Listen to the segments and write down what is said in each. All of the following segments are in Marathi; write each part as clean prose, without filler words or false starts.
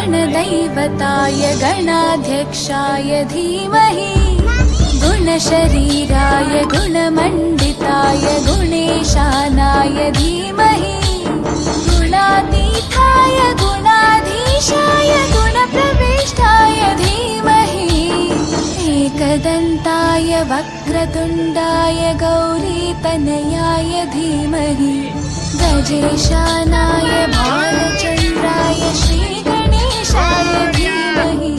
गणदैवताय गणाध्यक्षाय धीमहि गुणशरीराय गुणमण्डिताय गुणेशानाय धीमहि गुणातीताय गुणाधीशाय गुणप्रविष्टाय धीमहि एकदन्ताय वक्रतुण्डाय गौरीतनयाय धीमहि गजेशानाय भालचन्द्राय श्रीगणेशाय धीमहि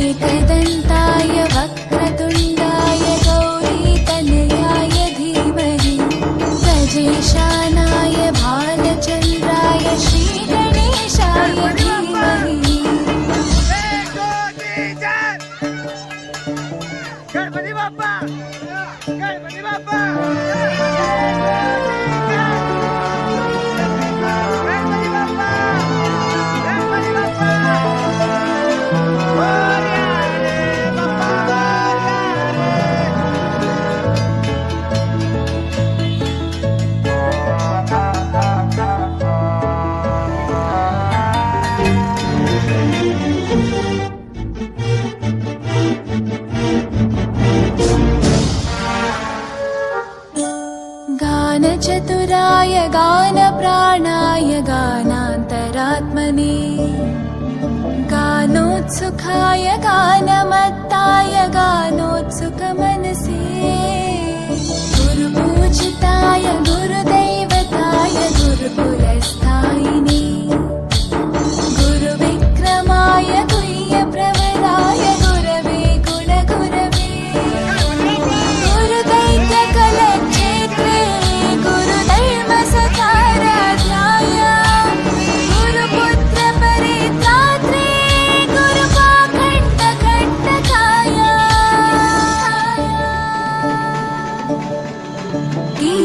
एकदन्ताय वक्रतुण्डाय गौरीतनयाय धीमहि गजेशानाय भालचन्द्राय श्रीगणेशाय धीमहि गणपती बाप्पा गणपती बाप्पा गानचतुराय गानप्राणाय गानान्तरात्मने गानोत्सुकाय गानमत्ताय गानोत्सुकमनसे गुरुपूजिताय गुरुदैवताय गुरुकुलस्थायिने गुरुविक्रमाय गुह्यप्रवराय गुरवे गुणगुरवे गुरुदैत्यकलक्षेत्रे गुरुधर्मसकाराध्याय गुरुपुत्रपरित्रात्रे गुरुपाखण्डकण्टकाय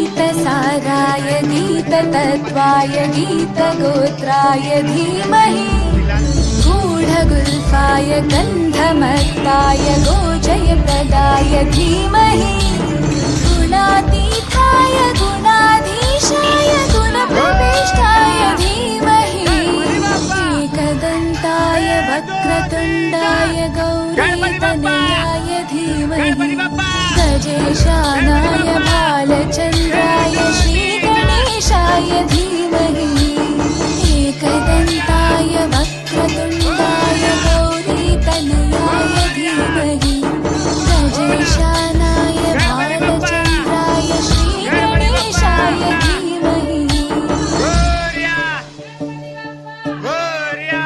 गीतसाराय गीततत्त्वाय गीतगोत्राय धीमहि गूढगुल्फाय गन्धमत्ताय गोजयप्रदाय धीमहि गुणातीताय गुणाधीशाय गुणप्रविष्टाय धीमहि एकदन्ताय वक्रतुण्डाय गौरीतनयाय धीमहि गजेशानाय भालचन्द्राय श्रीगणेशाय धीमहि एकदन्ताय वक्रतुण्डाय गौरीतनयाय धीमहि गजेशानाय भालचन्द्राय श्रीगणेशाय धीमहि मोरया मोरया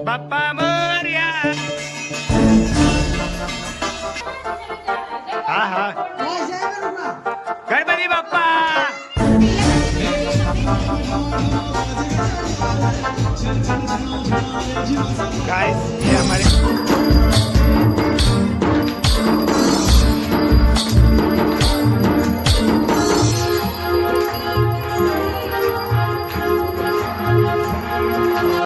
बाप्पा मोरया हा हा गणपती बाप्पा गाइस ये हमारे